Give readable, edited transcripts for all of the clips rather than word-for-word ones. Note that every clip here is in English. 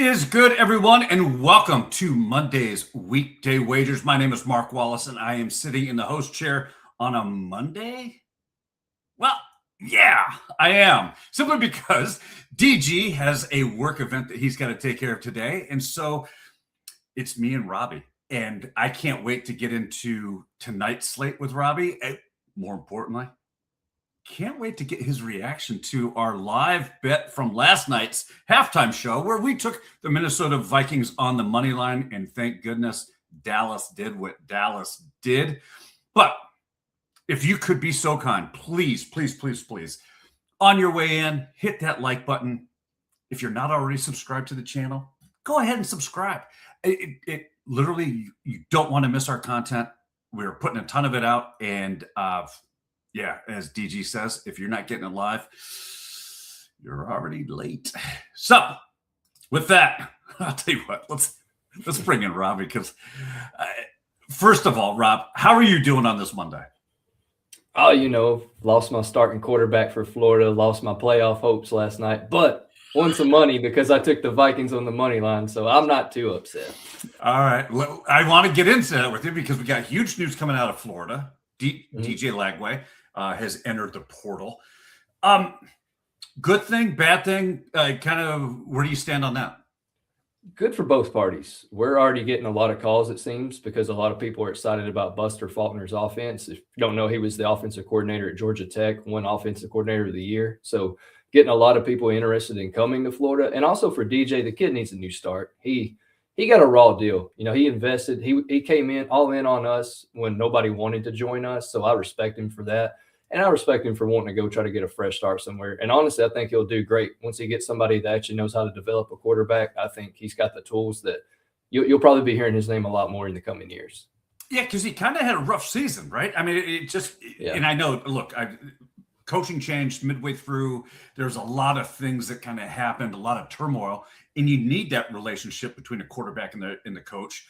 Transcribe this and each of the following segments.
is good, everyone, and welcome to Monday's Weekday Wagers. My name is Mark Wallace, and I am sitting in the host chair on a Monday. Well, yeah, I am. Simply because DG has a work event that he's got to take care of today, and so it's me and Robbie. And I can't wait to get into tonight's slate with Robbie. And more importantly, can't wait to get his reaction to our live bet from last night's halftime show where we took the Minnesota Vikings on the money line, and thank goodness Dallas did what Dallas did. But if you could be so kind, please, on your way in, hit that like button. If you're not already subscribed to the channel, go ahead and subscribe. It literally, you don't want to miss our content. We're putting a ton of it out, and yeah, as DG says, if you're not getting it live, you're already late. So, with that, I'll tell you what, let's bring in Robbie, because first of all, Rob, how are you doing on this Monday? Oh, lost my starting quarterback for Florida, lost my playoff hopes last night, but won some money because I took the Vikings on the money line, so I'm not too upset. All right. Well, I want to get into that with you because we got huge news coming out of Florida. DJ Lagway has entered the portal. Good thing, bad thing, kind of where do you stand on that? Good for both parties. We're already getting a lot of calls, it seems, because a lot of people are excited about Buster Faulkner's offense. If you don't know, he was the offensive coordinator at Georgia Tech, won offensive coordinator of the year. So getting a lot of people interested in coming to Florida. And also for DJ, the kid needs a new start. He got a raw deal. He invested. He came in all in on us when nobody wanted to join us. So I respect him for that. And I respect him for wanting to go try to get a fresh start somewhere. And honestly, I think he'll do great. Once he gets somebody that actually knows how to develop a quarterback, I think he's got the tools that you'll probably be hearing his name a lot more in the coming years. Yeah, because he kind of had a rough season, right? I mean, and I know, look, coaching changed midway through. There's a lot of things that kind of happened, a lot of turmoil, and you need that relationship between the quarterback and the coach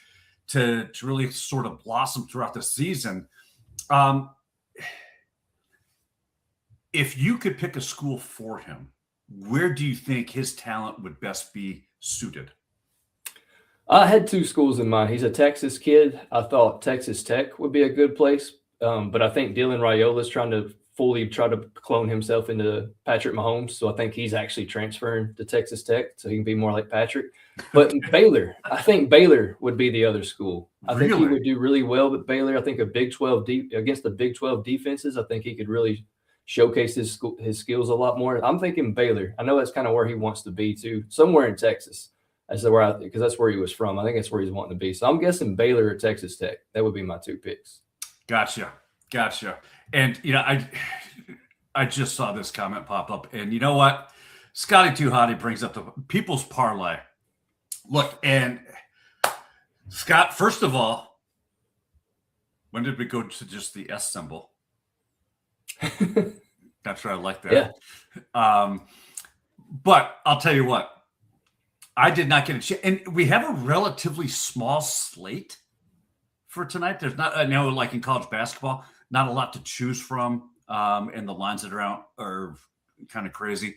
to really sort of blossom throughout the season. If you could pick a school for him, where do you think his talent would best be suited? I had two schools in mind. He's a Texas kid. I thought Texas Tech would be a good place, but I think Dylan Raiola is trying to fully try to clone himself into Patrick Mahomes, so I think he's actually transferring to Texas Tech so he can be more like Patrick. But Baylor, I think Baylor would be the other school. I think he would do really well with Baylor. I think against the Big 12 defenses, I think he could really showcase his skills a lot more. I'm thinking Baylor. I know that's kind of where he wants to be too, somewhere in Texas. Because that's where he was from. I think that's where he's wanting to be. So I'm guessing Baylor or Texas Tech. That would be my two picks. Gotcha. And I just saw this comment pop up, and you know what? Scotty Too Hottie brings up the people's parlay. Look, and Scott, first of all, when did we go to just the S symbol? That's right. I like that. Yeah. But I'll tell you what, I did not get a chance. And we have a relatively small slate for tonight. There's not, I know, like in college basketball, not a lot to choose from. And the lines that are out are kind of crazy.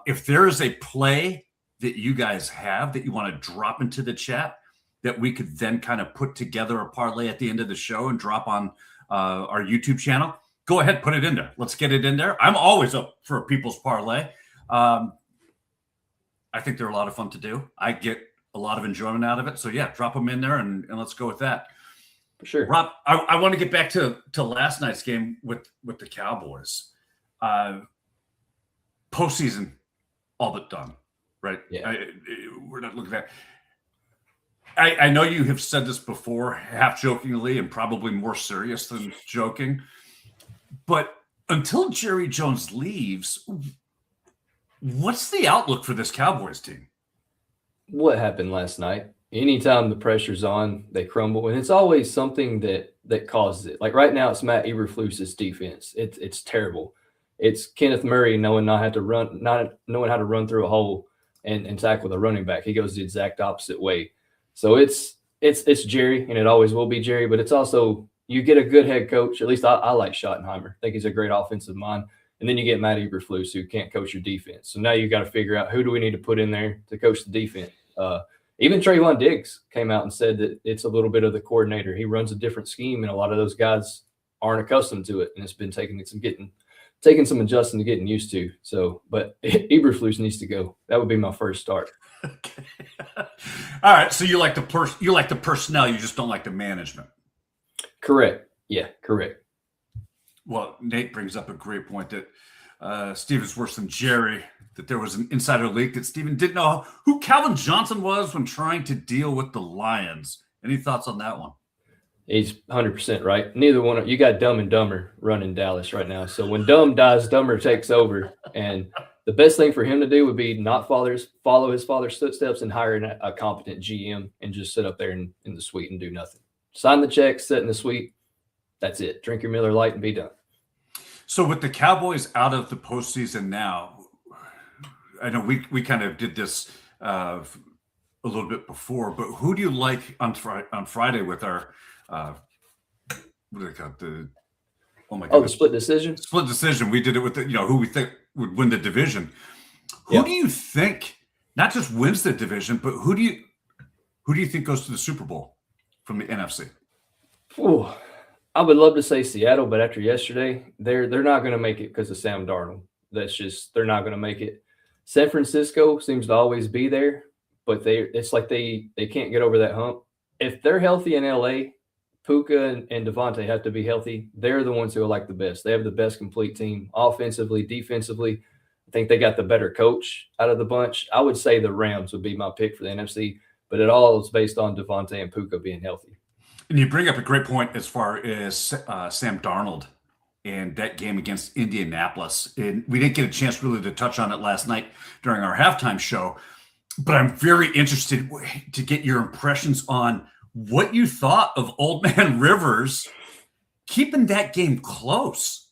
If there is a play that you guys have that you want to drop into the chat that we could then kind of put together a parlay at the end of the show and drop on our YouTube channel, go ahead, put it in there. Let's get it in there. I'm always up for a people's parlay. I think they're a lot of fun to do. I get a lot of enjoyment out of it. So yeah, drop them in there and let's go with that. For sure. Rob, I want to get back to last night's game with the Cowboys. Postseason, all but done, right? Yeah. We're not looking at that. I know you have said this before, half jokingly and probably more serious than joking. But until Jerry Jones leaves, what's the outlook for this Cowboys team? What happened last night? Anytime the pressure's on, they crumble. And it's always something that causes it. Like right now, it's Matt Eberflus's defense. It's terrible. It's Kenneth Murray not knowing how to run through a hole and tackle the running back. He goes the exact opposite way. So it's Jerry, and it always will be Jerry. But it's also, you get a good head coach. At least I like Schottenheimer. I think he's a great offensive mind. And then you get Matt Eberflus, who can't coach your defense. So now you got to figure out, who do we need to put in there to coach the defense? Even Trayvon Diggs came out and said that it's a little bit of the coordinator. He runs a different scheme, and a lot of those guys aren't accustomed to it, and it's been taking some adjusting to getting used to. So, but Eberflus needs to go. That would be my first start. Okay. All right. So you like the personnel, you just don't like the management. Correct. Yeah, correct. Well, Nate brings up a great point that Steven's worse than Jerry, that there was an insider leak that Steven didn't know who Calvin Johnson was when trying to deal with the Lions. Any thoughts on that one? He's 100% right. Neither one. You got Dumb and Dumber running Dallas right now. So when Dumb dies, Dumber takes over. And the best thing for him to do would be not follow his father's footsteps and hire a competent GM and just sit up there in the suite and do nothing. Sign the check, sit in the suite. That's it. Drink your Miller Lite and be done. So with the Cowboys out of the postseason now, I know we kind of did this a little bit before, but who do you like on Friday with our what do they call it? The split decision? Split decision. We did it with who we think would win the division. Who do you think not just wins the division, but who do you think goes to the Super Bowl from the NFC? Ooh, I would love to say Seattle, but after yesterday, they're not going to make it because of Sam Darnold. They're not going to make it. San Francisco seems to always be there, but it's like they can't get over that hump. If they're healthy in LA, Puka and Devontae have to be healthy. They're the ones who are like the best. They have the best complete team, offensively, defensively. I think they got the better coach out of the bunch. I would say the Rams would be my pick for the NFC, but it all is based on Devontae and Puka being healthy. And you bring up a great point as far as Sam Darnold and that game against Indianapolis. And we didn't get a chance really to touch on it last night during our halftime show, but I'm very interested to get your impressions on what you thought of Old Man Rivers keeping that game close.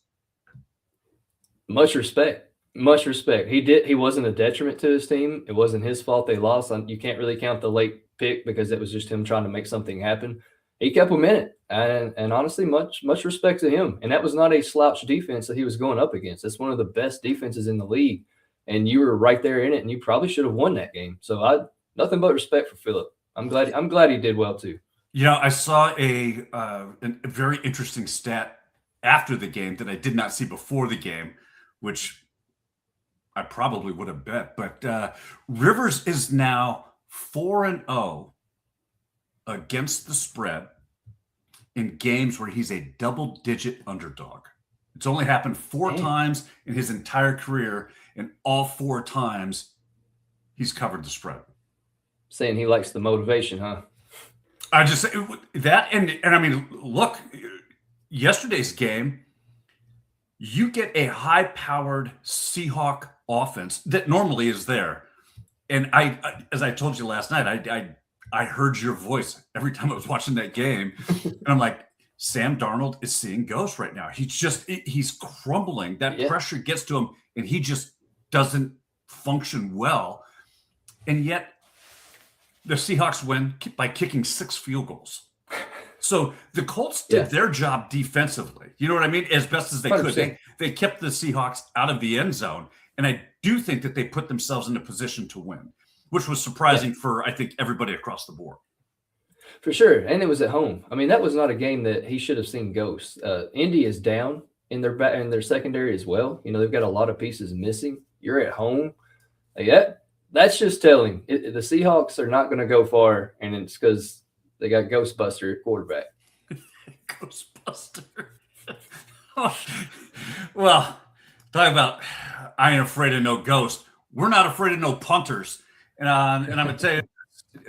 Much respect. He wasn't a detriment to his team. It wasn't his fault they lost. You can't really count the late pick because it was just him trying to make something happen. He kept him in it, and honestly, much respect to him. And that was not a slouch defense that he was going up against. It's one of the best defenses in the league, and you were right there in it, and you probably should have won that game. So nothing but respect for Phillip. I'm glad he did well too. I saw a very interesting stat after the game that I did not see before the game, which I probably would have bet. But Rivers is now 4-0 against the spread in games where he's a double-digit underdog. It's only happened 4 times in his entire career, and all 4 times he's covered the spread. Saying he likes the motivation, huh? I just that, and I mean, look, yesterday's game, you get a high-powered Seahawk offense that normally is there, and I as I told you last night, I heard your voice every time I was watching that game, and I'm like, Sam Darnold is seeing ghosts right now. He's crumbling. That pressure gets to him, and he just doesn't function well, and yet the Seahawks win by kicking 6 field goals. So the Colts did their job defensively. You know what I mean? As best as they 100%. Could. They kept the Seahawks out of the end zone. And I do think that they put themselves in a position to win, which was surprising for, I think, everybody across the board. For sure. And it was at home. I mean, that was not a game that he should have seen ghosts. Indy is down in their secondary as well. They've got a lot of pieces missing. You're at home. That's just telling. The Seahawks are not going to go far, and it's because they got Ghostbuster at quarterback. Ghostbuster. Well, talk about I ain't afraid of no ghost. We're not afraid of no punters. And I'm going to tell you,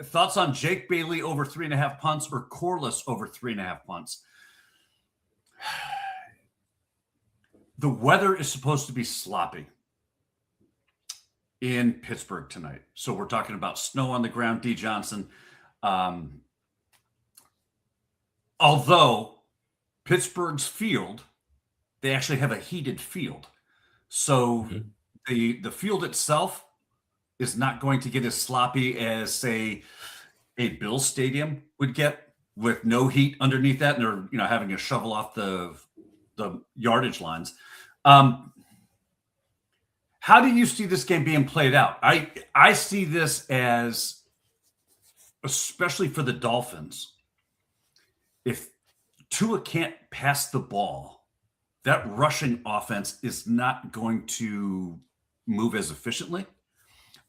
thoughts on Jake Bailey over 3.5 punts or Corliss over 3.5 punts? The weather is supposed to be sloppy in Pittsburgh tonight. So we're talking about snow on the ground, D. Johnson. Although Pittsburgh's field, they actually have a heated field. So the field itself is not going to get as sloppy as, say, a Bills stadium would get with no heat underneath that, and they're having to shovel off the yardage lines. How do you see this game being played out? I see this as especially for the Dolphins, if Tua can't pass the ball, that rushing offense is not going to move as efficiently.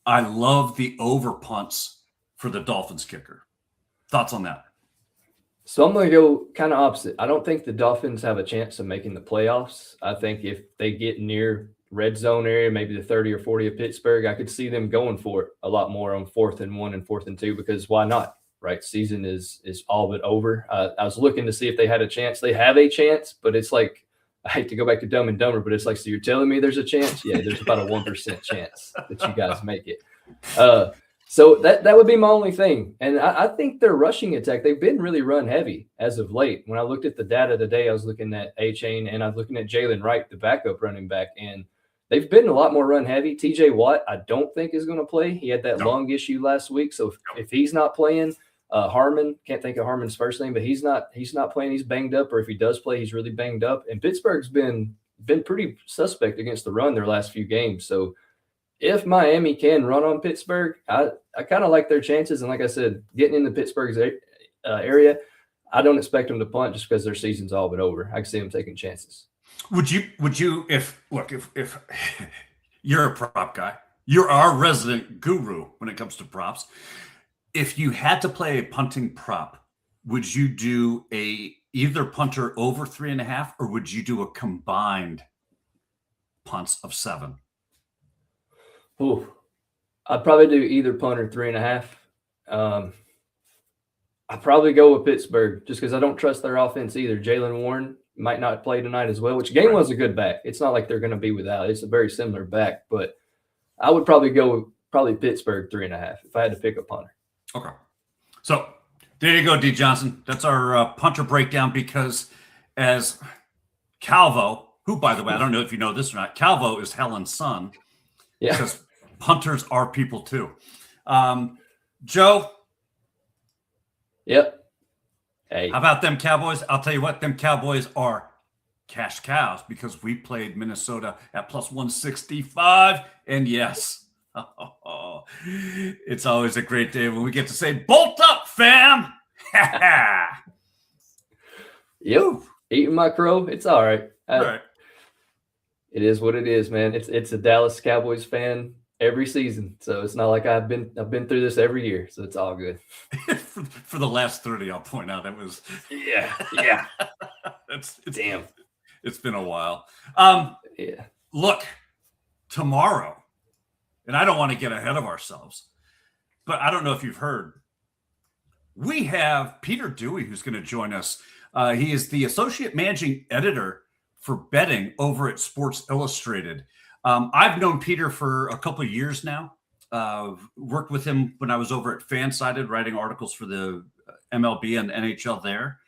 I love the over punts for the Dolphins kicker. Thoughts on that? So I'm going to go kind of opposite. I don't think the Dolphins have a chance of making the playoffs. I think if they get near red zone area, maybe the 30 or 40 of Pittsburgh, I could see them going for it a lot more on 4th and 1 and 4th and 2, because why not? Right? Season is all but over. I was looking to see if they had a chance. They have a chance, but it's like, I hate to go back to Dumb and Dumber, but it's like, so you're telling me there's a chance? Yeah, there's about a 1% chance that you guys make it. So that would be my only thing. And I think their rushing attack, they've been really run heavy as of late. When I looked at the data today, I was looking at A-Chain and I was looking at Jalen Wright, the backup running back, and they've been a lot more run heavy. TJ Watt, I don't think is going to play. He had that lung issue last week. So if he's not playing, Harmon, can't think of Harmon's first name, but he's not playing. He's banged up, or if he does play, he's really banged up. And Pittsburgh's been pretty suspect against the run their last few games. So if Miami can run on Pittsburgh, I kind of like their chances. And like I said, getting into Pittsburgh's area, I don't expect them to punt just because their season's all but over. I can see them taking chances. Would you if you're a prop guy, you're our resident guru when it comes to props. If you had to play a punting prop, would you do either punter over 3.5, or would you do a combined punts of 7? Ooh, I'd probably do either punter 3.5. I'd probably go with Pittsburgh just because I don't trust their offense either. Jalen Warren might not play tonight as well, which Gainwell's a good back. It's not like they're going to be without. It's a very similar back, but I would probably go with Pittsburgh 3.5 if I had to pick a punter. Okay. So there you go, D. Johnson. That's our punter breakdown, because as Calvo, who, by the way, I don't know if you know this or not, Calvo is Helen's son. Yeah. Because punters are people too. Joe? Yep. Hey. How about them Cowboys? I'll tell you what, them Cowboys are cash cows, because we played Minnesota at plus 165. And yes, it's always a great day when we get to say, bolt up, fam. Yep. Eating my crow. It's all right. Right. It is what it is, man. It's a Dallas Cowboys fan every season, so it's not like I've been through this every year, so it's all good. For the last 30, I'll point out it was yeah. it's Damn. It's been a while. Yeah. Look, tomorrow, and I don't want to get ahead of ourselves, but I don't know if you've heard, we have Peter Dewey who's going to join us. He is the associate managing editor for betting over at Sports Illustrated. I've known Peter for a couple of years now. Worked with him when I was over at Fansided, writing articles for the MLB and NHL there.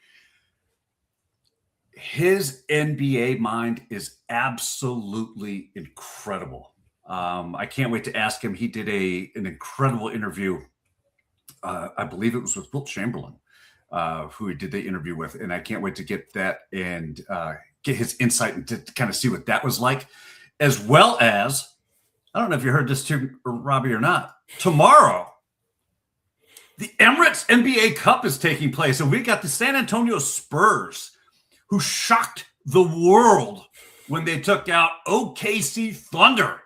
His NBA mind is absolutely incredible. I can't wait to ask him. He did an incredible interview. I believe it was with Wilt Chamberlain, who he did the interview with, and I can't wait to get that and get his insight and to kind of see what that was like, as well as, I don't know if you heard this too, Robbie, or not. Tomorrow, the Emirates NBA Cup is taking place, and we got the San Antonio Spurs, who shocked the world when they took out OKC Thunder.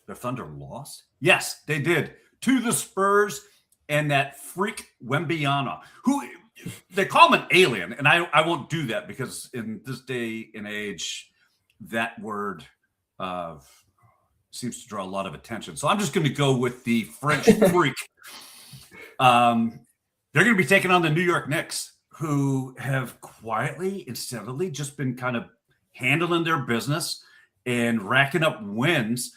The Thunder lost? Yes, they did, to the Spurs and that freak Wembyana, who they call him an alien, and I won't do that, because in this day and age, that word seems to draw a lot of attention. So I'm just going to go with the French freak. They're going to be taking on the New York Knicks, who have quietly and steadily just been kind of handling their business and racking up wins.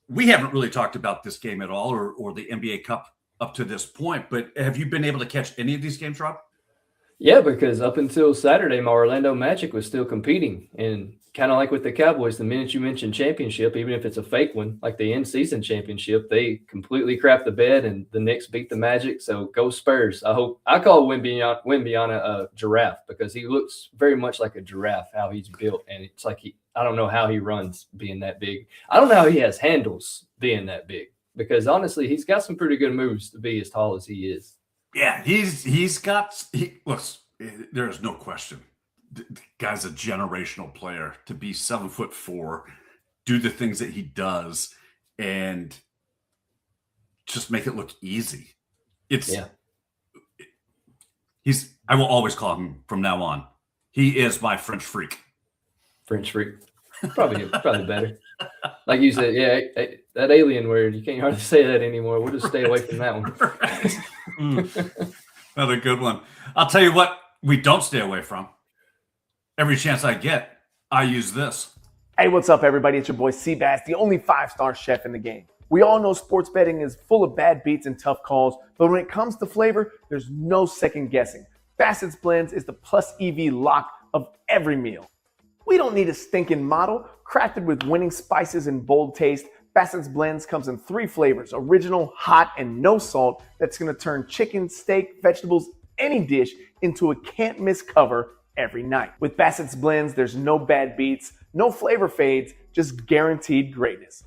We haven't really talked about this game at all, or the NBA Cup up to this point, but have you been able to catch any of these games, Rob? Yeah, because up until Saturday, my Orlando Magic was still competing. And kind of like with the Cowboys, the minute you mention championship, even if it's a fake one, like the in-season championship, they completely crap the bed, and the Knicks beat the Magic. So go Spurs. I call Wembyana a giraffe, because he looks very much like a giraffe, how he's built. And it's like I don't know how he runs being that big. I don't know how he has handles being that big. because honestly, he's got some pretty good moves to be as tall as he is. Yeah, looks, there's no question. The guy's a generational player. To be 7'4", do the things that he does, and just make it look easy. I will always call him from now on. He is my French freak. French freak. Probably better. Like you said, yeah, that alien word, you can't hardly say that anymore. We'll just stay away from that one. Another good one. I'll tell you what we don't stay away from. Every chance I get, I use this. Hey, what's up, everybody? It's your boy Seabass, the only 5-star chef in the game. We all know sports betting is full of bad beats and tough calls, but when it comes to flavor, there's no second guessing. Bassett's Blends is the plus EV lock of every meal. We don't need a stinking model. Crafted with winning spices and bold taste, Bassett's Blends comes in 3 flavors, original, hot, and no salt, that's gonna turn chicken, steak, vegetables, any dish into a can't miss cover every night. With Bassett's Blends, there's no bad beats, no flavor fades, just guaranteed greatness.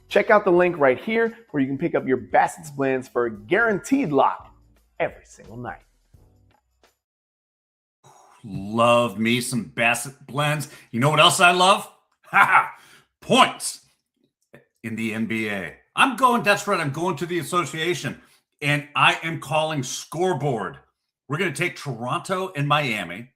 Check out the link right here where you can pick up your Bassett's Blends for a guaranteed lock every single night. Love me some Bassett Blends. You know what else I love? Points in the NBA. That's right, I'm going to the association, and I am calling scoreboard. We're going to take Toronto and Miami.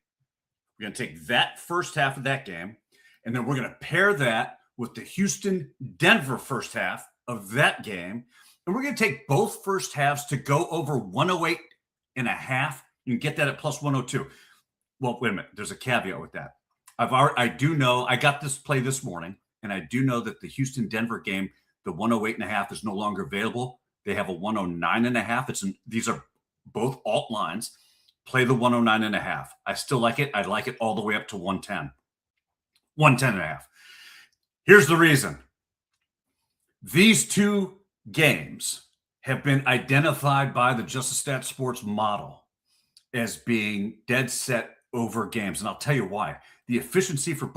We're going to take that first half of that game, and then we're going to pair that with the Houston-Denver first half of that game, and we're going to take both first halves to go over 108 and a half. You can get that at plus 102. Well, wait a minute. There's a caveat with that. I do know, I got this play this morning, and I do know that the Houston-Denver game, the 108 and a half is no longer available. They have a 109 and a half. These are both alt lines. Play the 109 and a half. I still like it. I like it all the way up to 110. 110 and a half. Here's the reason. These two games have been identified by the Justice Stat Sports model as being dead set over games. And I'll tell you why. The efficiency for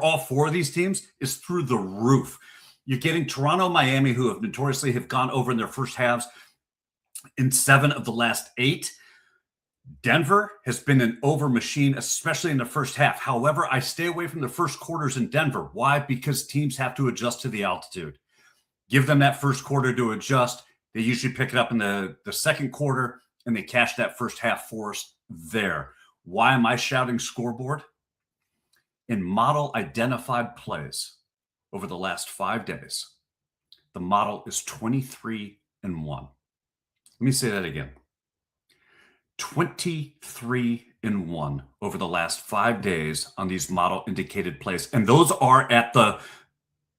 all 4 of these teams is through the roof. You're getting Toronto, Miami, who have notoriously gone over in their first halves in 7 of the last 8. Denver has been an over machine, especially in the first half. However, I stay away from the first quarters in Denver. Why? Because teams have to adjust to the altitude. Give them that first quarter to adjust. They usually pick it up in the second quarter, and they cash that first half for us there. Why am I shouting scoreboard? In model identified plays over the last 5 days, the model is 23-1. Let me say that again. 23-1 over the last 5 days on these model indicated plays. And those are at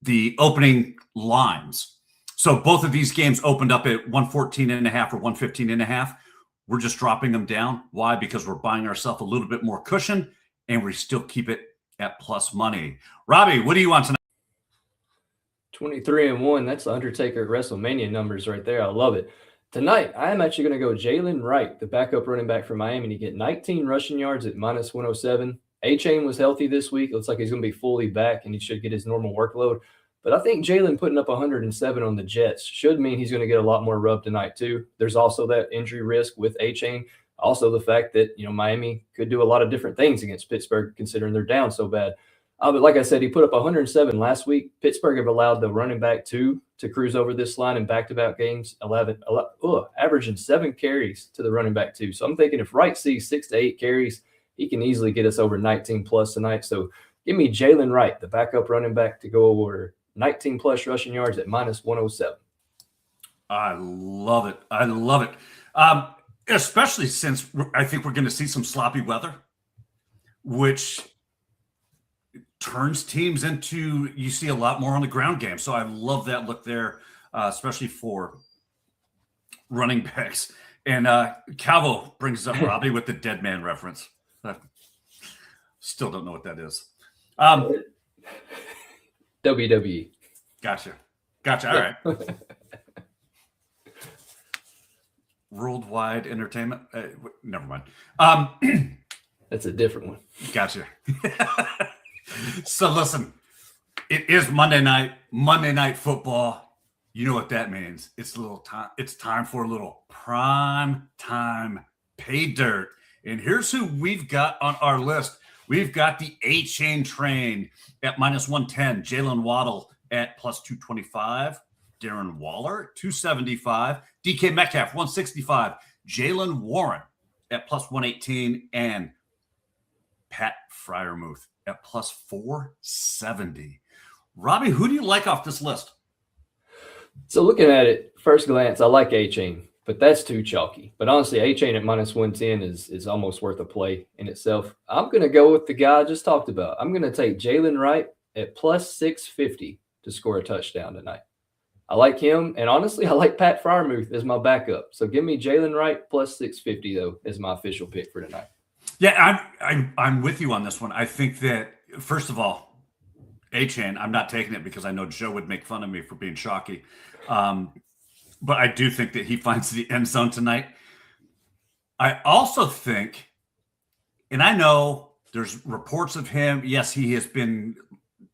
the opening lines. So both of these games opened up at 114 and a half or 115 and a half. We're just dropping them down. Why? Because we're buying ourselves a little bit more cushion, and we still keep it at plus money. Robbie, what do you want tonight? 23-1. That's the Undertaker WrestleMania numbers right there. I love it. Tonight, I am actually going to go Jalen Wright, the backup running back for Miami, to get 19 rushing yards at minus 107. A-Chain was healthy this week. It looks like he's going to be fully back, and he should get his normal workload. But I think Jalen putting up 107 on the Jets should mean he's going to get a lot more rub tonight, too. There's also that injury risk with A-Chain. Also the fact that, Miami could do a lot of different things against Pittsburgh, considering they're down so bad. But like I said, he put up 107 last week. Pittsburgh have allowed the running back to cruise over this line in back-to-back games, averaging 7 carries to the running back 2. So I'm thinking if Wright sees 6 to 8 carries, he can easily get us over 19 plus tonight. So give me Jalen Wright, the backup running back, to go over 19 plus rushing yards at minus 107. I love it. I love it. Especially since I think we're going to see some sloppy weather, which turns teams into, you see a lot more on the ground game. So I love that look there, especially for running backs. And Calvo brings up Robbie with the dead man reference. Still don't know what that is. WWE. Gotcha. All right. Worldwide Entertainment. Never mind. That's a different one. Gotcha. So listen, it is Monday night football. You know what that means? It's a little time. It's time for a little prime time pay dirt. And here's who we've got on our list. We've got the A-Chain train at -110, Jalen Waddle at +225, Darren Waller 275, DK Metcalf 165, Jalen Warren at +118, and Pat Freiermuth at +470. Robbie, who do you like off this list? So looking at it, first glance, I like A-Chain, but that's too chalky. But honestly, A-Chain at -110 is almost worth a play in itself. I'm going to go with the guy I just talked about. I'm going to take Jalen Wright at +650 to score a touchdown tonight. I like him, and honestly, I like Pat Freiermuth as my backup. So give me Jalen Wright +650 though as my official pick for tonight. Yeah, I'm with you on this one. I think that first of all, A-Chain, I'm not taking it because I know Joe would make fun of me for being chalky. But I do think that he finds the end zone tonight. I also think, and I know there's reports of him. Yes, he has been,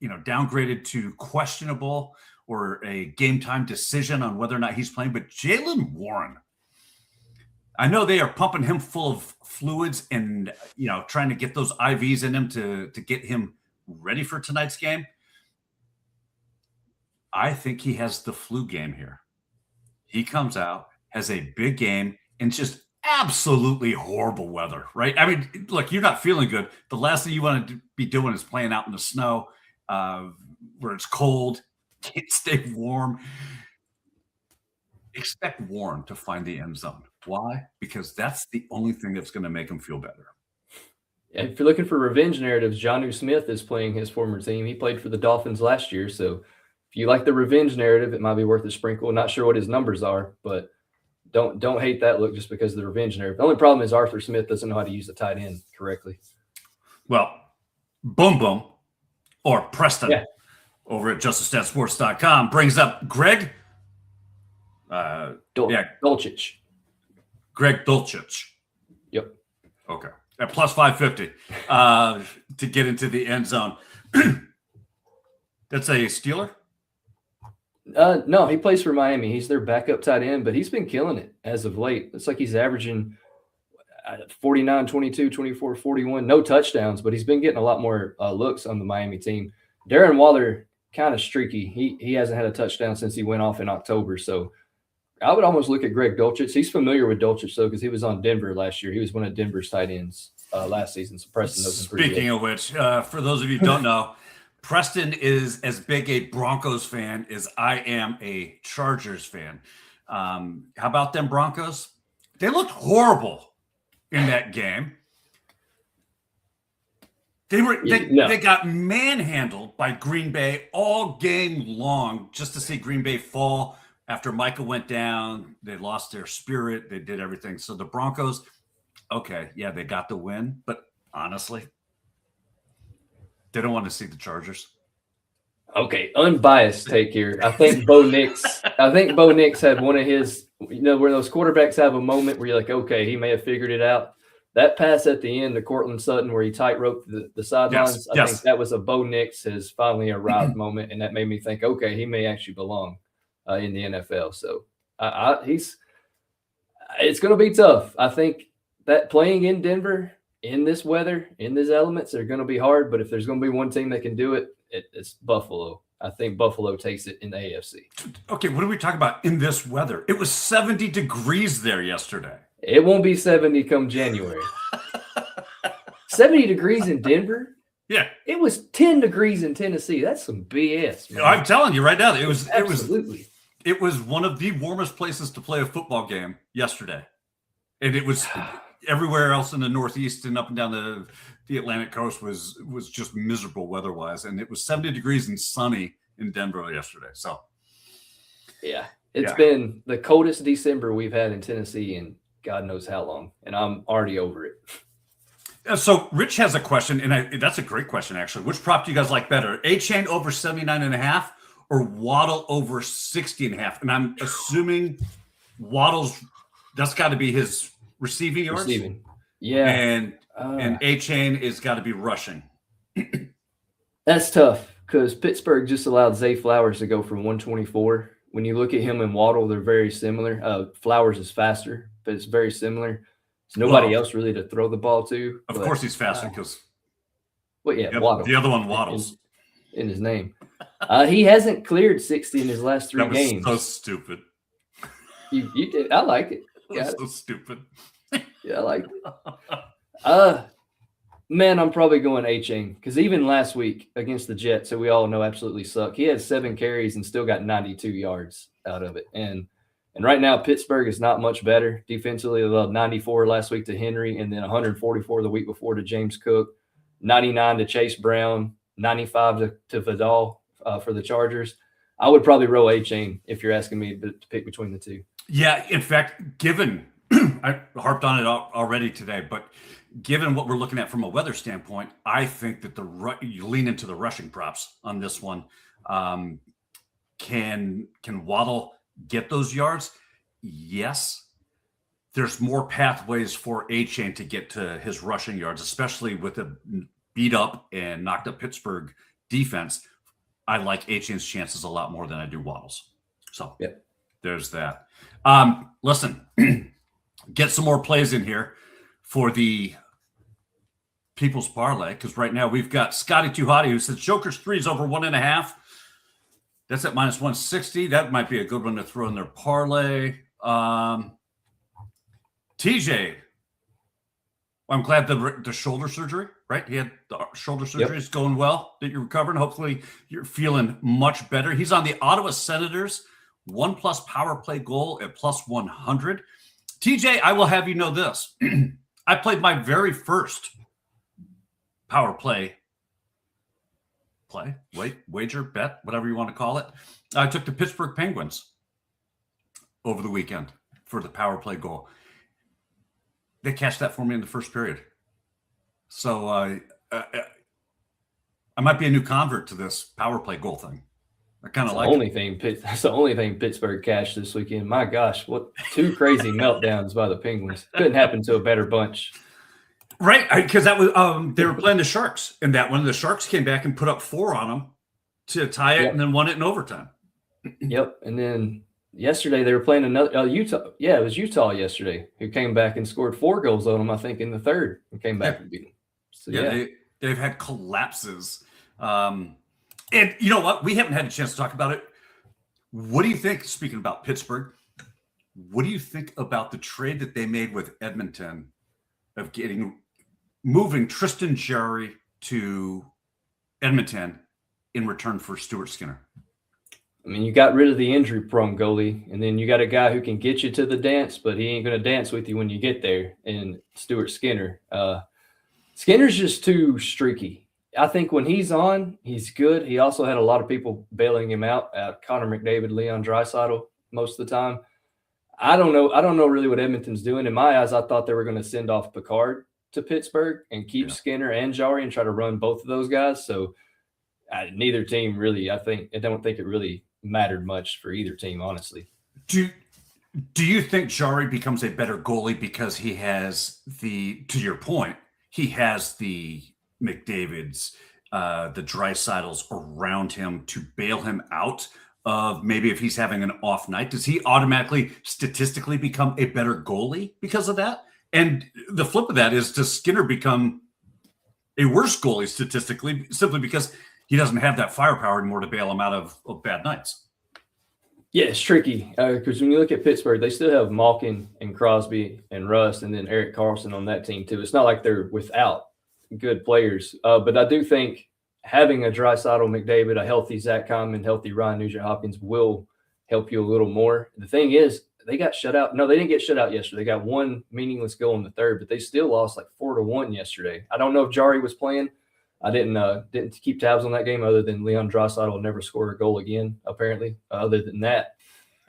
downgraded to questionable or a game time decision on whether or not he's playing. But Jalen Warren, I know they are pumping him full of fluids and, trying to get those IVs in him to get him ready for tonight's game. I think he has the flu game here. He comes out, has a big game, and just absolutely horrible weather, right? I mean, look, you're not feeling good. The last thing you want to be doing is playing out in the snow where it's cold, can't stay warm. Expect Warren to find the end zone. Why? Because that's the only thing that's going to make him feel better. If you're looking for revenge narratives, Jonnu Smith is playing his former team. He played for the Dolphins last year. So if you like the revenge narrative, it might be worth a sprinkle. Not sure what his numbers are, but don't hate that look just because of the revenge narrative. The only problem is Arthur Smith doesn't know how to use the tight end correctly. Well, Boom Boom or Preston over at JusticeStatSports.com brings up Greg Dulcich. Greg Dulcich. Yep. Okay. At +550 to get into the end zone. That's a Steeler? No, he plays for Miami. He's their backup tight end, but he's been killing it as of late. It's like he's averaging 49, 22, 24, 41. No touchdowns, but he's been getting a lot more looks on the Miami team. Darren Waller, kind of streaky. He hasn't had a touchdown since he went off in October, so I would almost look at Greg Dulcich. He's familiar with Dulcich, though, because he was on Denver last year. He was one of Denver's tight ends last season. So Preston knows him pretty good. Speaking of which, for those of you who don't know, Preston is as big a Broncos fan as I am a Chargers fan. How about them Broncos? They looked horrible in that game. They got manhandled by Green Bay all game long just to see Green Bay fall. After Michael went down, they lost their spirit. They did everything. So the Broncos, okay, yeah, they got the win. But honestly, they don't want to see the Chargers. Okay, unbiased take here. I think Bo Nix had one of his, where those quarterbacks have a moment where you're like, okay, he may have figured it out. That pass at the end to Cortland Sutton where he tight-roped the sidelines, I think that was a Bo Nix has finally arrived moment, and that made me think, okay, he may actually belong in the NFL. So it's going to be tough. I think that playing in Denver in this weather, in these elements, are going to be hard. But if there's going to be one team that can do it, it's Buffalo. I think Buffalo takes it in the AFC. Okay, what are we talking about in this weather? It was 70 degrees there yesterday. It won't be 70 come January. 70 degrees in Denver? Yeah. It was 10 degrees in Tennessee. That's some BS, man. I'm telling you right now, it was one of the warmest places to play a football game yesterday. And it was everywhere else in the Northeast and up and down the Atlantic coast was just miserable weather-wise. And it was 70 degrees and sunny in Denver yesterday. So yeah, it's been the coldest December we've had in Tennessee in God knows how long. And I'm already over it. So Rich has a question, and that's a great question, actually. Which prop do you guys like better? A-Chain over 79.5 or Waddle over 60.5? And I'm assuming Waddle's, that's got to be his receiving yards. Receiving. Yeah. And A-Chain is got to be rushing. That's tough because Pittsburgh just allowed Zay Flowers to go from 124 when you look at him and Waddle, they're very similar. Flowers is faster, but it's very similar. There's nobody else really to throw the ball to. Of course he's faster because Waddle. The other one waddles in his name. He hasn't cleared 60 in his last 3 games. So stupid. You did. I like it. That's so stupid. Yeah, I like it. Man, I'm probably going A-Chain because even last week against the Jets, who we all know absolutely suck, he had 7 carries and still got 92 yards out of it. And right now, Pittsburgh is not much better defensively. They allowed 94 last week to Henry, and then 144 the week before to James Cook, 99 to Chase Brown, 95 to Vidal for the Chargers. I would probably roll A-Chain if you're asking me to pick between the two. Yeah, in fact, given I harped on it already today, but given what we're looking at from a weather standpoint, I think that you lean into the rushing props on this one. Can Waddle get those yards? Yes. There's more pathways for A-Chain to get to his rushing yards, especially with a beat up and knocked up Pittsburgh defense. I like A-Chain's chances a lot more than I do Waddle's. So There's that. Listen, get some more plays in here for the People's Parlay, because right now we've got Scotty Too Hottie who says Joker's 3s over 1.5. That's at minus 160. That might be a good one to throw in their parlay. TJ, I'm glad the shoulder surgery, right? He had the shoulder surgery. It's going well, that you're recovering. Hopefully you're feeling much better. He's on the Ottawa Senators 1+ power play goal at plus 100. TJ, I will have you know this. I played my very first power play, wager, bet, whatever you want to call it. I took the Pittsburgh Penguins over the weekend for the power play goal. They cashed that for me in the first period. So I might be a new convert to this power play goal thing. I kind of like it. That's the only thing Pittsburgh cashed this weekend. My gosh, what 2 crazy meltdowns by the Penguins. Couldn't happen to a better bunch. Right, because that was they were playing the Sharks in that one. The Sharks came back and put up 4 on them to tie it, and then won it in overtime. Yep, and then yesterday they were playing another Utah. Yeah, it was Utah yesterday who came back and scored 4 goals on them, I think, in the third, and came back and beat them. So, they've had collapses. And you know what? We haven't had a chance to talk about it. What do you think, speaking about Pittsburgh, what do you think about the trade that they made with Edmonton of moving Tristan Jarry to Edmonton in return for Stuart Skinner? I mean, you got rid of the injury-prone goalie, and then you got a guy who can get you to the dance, but he ain't going to dance with you when you get there, and Stuart Skinner. Skinner's just too streaky. I think when he's on, he's good. He also had a lot of people bailing him out, Connor McDavid, Leon Draisaitl most of the time. I don't know really what Edmonton's doing. In my eyes, I thought they were going to send off Picard to Pittsburgh and keep Skinner and Jarry and try to run both of those guys. So neither team really, I don't think it really mattered much for either team, honestly. Do you think Jarry becomes a better goalie because he has to your point, he has the McDavids, the Draisaitl's around him to bail him out of maybe if he's having an off night? Does he automatically statistically become a better goalie because of that? And the flip of that is, does Skinner become a worse goalie statistically simply because he doesn't have that firepower anymore to bail him out of bad nights? Yeah, it's tricky because when you look at Pittsburgh, they still have Malkin and Crosby and Rust and then Erik Karlsson on that team too. It's not like they're without good players. But I do think having a Draisaitl, McDavid, a healthy Zach Hyman, healthy Ryan Nugent-Hopkins will help you a little more. The thing is, they got shut out. No, they didn't get shut out yesterday. They got 1 meaningless goal in the third, but they still lost like 4-1 yesterday. I don't know if Jarry was playing. I didn't keep tabs on that game other than Leon Draisaitl will never score a goal again, apparently. Other than that,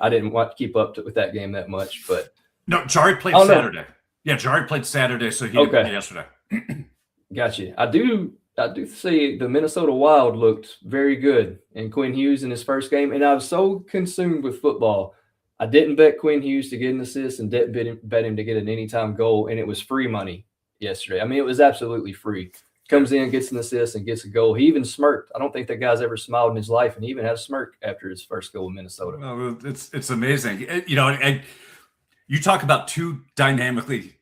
I didn't want to keep up with that game that much. But no, Jarry played Saturday. Yeah, Jarry played Saturday, so he didn't play yesterday. Gotcha. I do see the Minnesota Wild looked very good in Quinn Hughes in his first game, and I was so consumed with football. I didn't bet Quinn Hughes to get an assist and didn't bet him to get an anytime goal, and it was free money yesterday. I mean, it was absolutely free. Comes in, gets an assist, and gets a goal. He even smirked. I don't think that guy's ever smiled in his life, and he even had a smirk after his first goal in Minnesota. Well, it's amazing. And you talk about two dynamically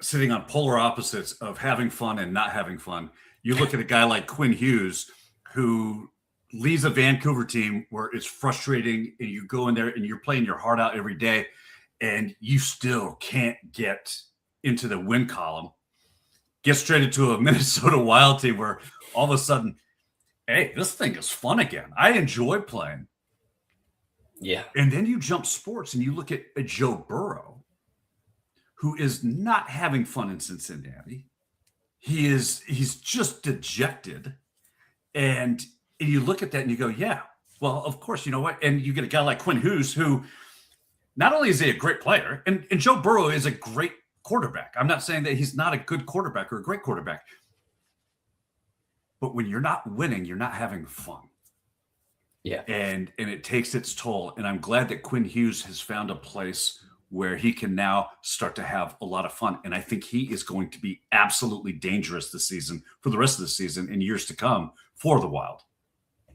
sitting on polar opposites of having fun and not having fun. You look at a guy like Quinn Hughes, who leads a Vancouver team where it's frustrating, and you go in there and you're playing your heart out every day, and you still can't get into the win column. Gets traded to a Minnesota Wild team where all of a sudden, hey, this thing is fun again. I enjoy playing. Yeah. And then you jump sports and you look at a Joe Burrow, who is not having fun in Cincinnati. He's just dejected. And you look at that and you go, yeah, well, of course, you know what? And you get a guy like Quinn Hughes, who not only is he a great player, and Joe Burrow is a great quarterback. I'm not saying that he's not a good quarterback or a great quarterback. But when you're not winning, you're not having fun. Yeah. And it takes its toll. And I'm glad that Quinn Hughes has found a place where he can now start to have a lot of fun. And I think he is going to be absolutely dangerous this season, for the rest of the season and years to come for the Wild.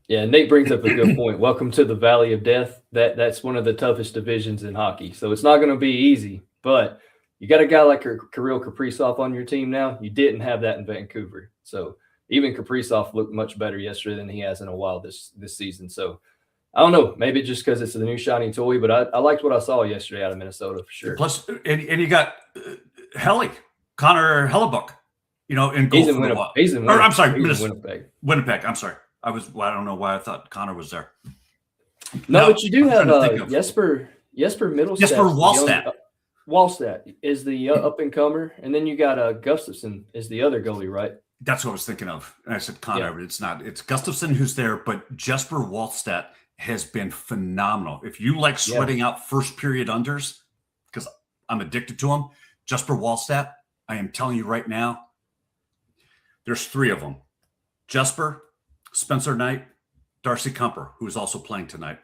Yeah, Nate brings up a good point. Welcome to the Valley of Death. That's one of the toughest divisions in hockey. So it's not going to be easy, but you got a guy like Kirill Kaprizov on your team now. You didn't have that in Vancouver. So even Kaprizov looked much better yesterday than he has in a while this season. So I don't know. Maybe just because it's the new shiny toy, but I liked what I saw yesterday out of Minnesota for sure. Plus, and you got Connor Hellebuck, in goal for the Wild. He's in Winnipeg. I'm sorry, Winnipeg. I'm sorry. I don't know why I thought Connor was there. No, but you do have Jesper Middlestat. Jesper Wallstedt. Wallstedt is the up-and-comer, and then you got Gustafson is the other goalie, right? That's what I was thinking of. And I said Connor, but it's not. It's Gustafson who's there, but Jesper Wallstedt has been phenomenal. If you like sweating out first period unders, because I'm addicted to them, Jesper Wallstedt, I am telling you right now, there's three of them. Jesper, Spencer Knight, Darcy Kumper, who is also playing tonight.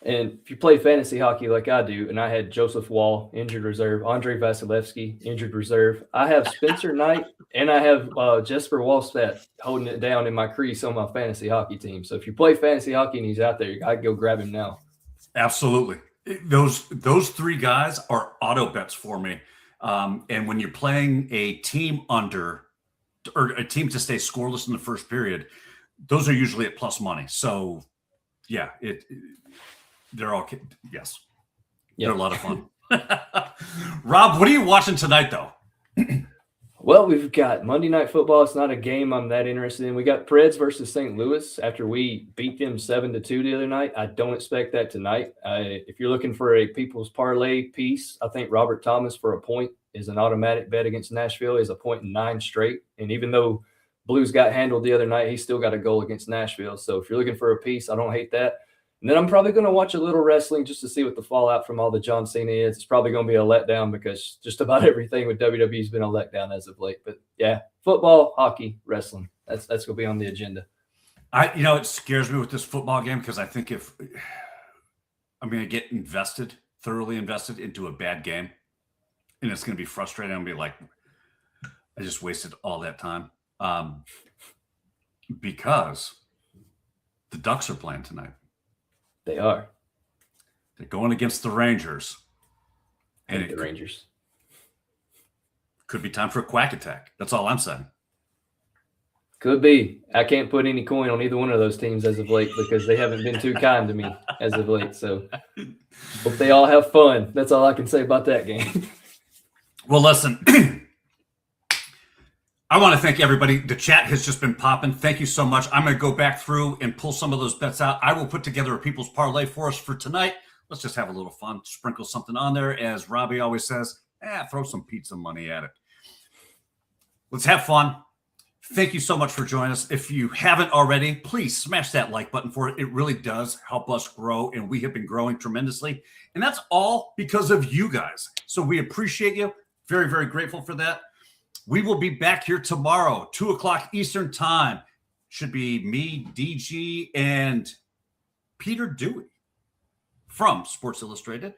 And if you play fantasy hockey like I do, and I had Joseph Wall, injured reserve, Andrei Vasilevsky, injured reserve, I have Spencer Knight, and I have Jesper Wallstedt holding it down in my crease on my fantasy hockey team. So if you play fantasy hockey and he's out there, you got to go grab him now. Absolutely. Those three guys are auto bets for me. And when you're playing a team under, or a team to stay scoreless in the first period, those are usually at plus money. So, yeah, they're all, yes, they're a lot of fun. Rob, what are you watching tonight, though? Well, we've got Monday Night Football. It's not a game I'm that interested in. We got Preds versus St. Louis after we beat them 7-2 the other night. I don't expect that tonight. If you're looking for a people's parlay piece, I think Robert Thomas for a point is an automatic bet against Nashville. Is a point in 9 straight. And even though Blues got handled the other night, he still got a goal against Nashville. So if you're looking for a piece, I don't hate that. And then I'm probably going to watch a little wrestling just to see what the fallout from all the John Cena is. It's probably going to be a letdown because just about everything with WWE has been a letdown as of late. But yeah, football, hockey, wrestling. That's going to be on the agenda. It scares me with this football game because I think if I'm going to get thoroughly invested into a bad game, and it's going to be frustrating. I'm going to be like, I just wasted all that time because the Ducks are playing tonight. They are. They're going against the Rangers. And the Rangers. Could be time for a quack attack. That's all I'm saying. Could be. I can't put any coin on either one of those teams as of late because they haven't been too kind to me as of late. So hope they all have fun. That's all I can say about that game. Well, listen. I want to thank everybody. The chat has just been popping. Thank you so much. I'm going to go back through and pull some of those bets out. I will put together a people's parlay for us for tonight. Let's just have a little fun. Sprinkle something on there. As Robbie always says, throw some pizza money at it. Let's have fun. Thank you so much for joining us. If you haven't already, please smash that like button for it. It really does help us grow, and we have been growing tremendously. And that's all because of you guys. So we appreciate you. Very, very grateful for that. We will be back here tomorrow, 2:00 Eastern time. Should be me, DG, and Peter Dewey from Sports Illustrated.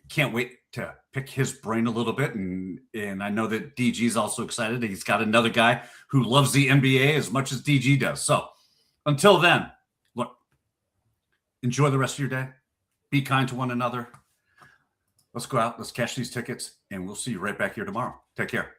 can't wait to pick his brain a little bit. And I know that DG is also excited. He's got another guy who loves the NBA as much as DG does. So until then, look, enjoy the rest of your day. Be kind to one another. Let's go out. Let's cash these tickets, and we'll see you right back here tomorrow. Take care.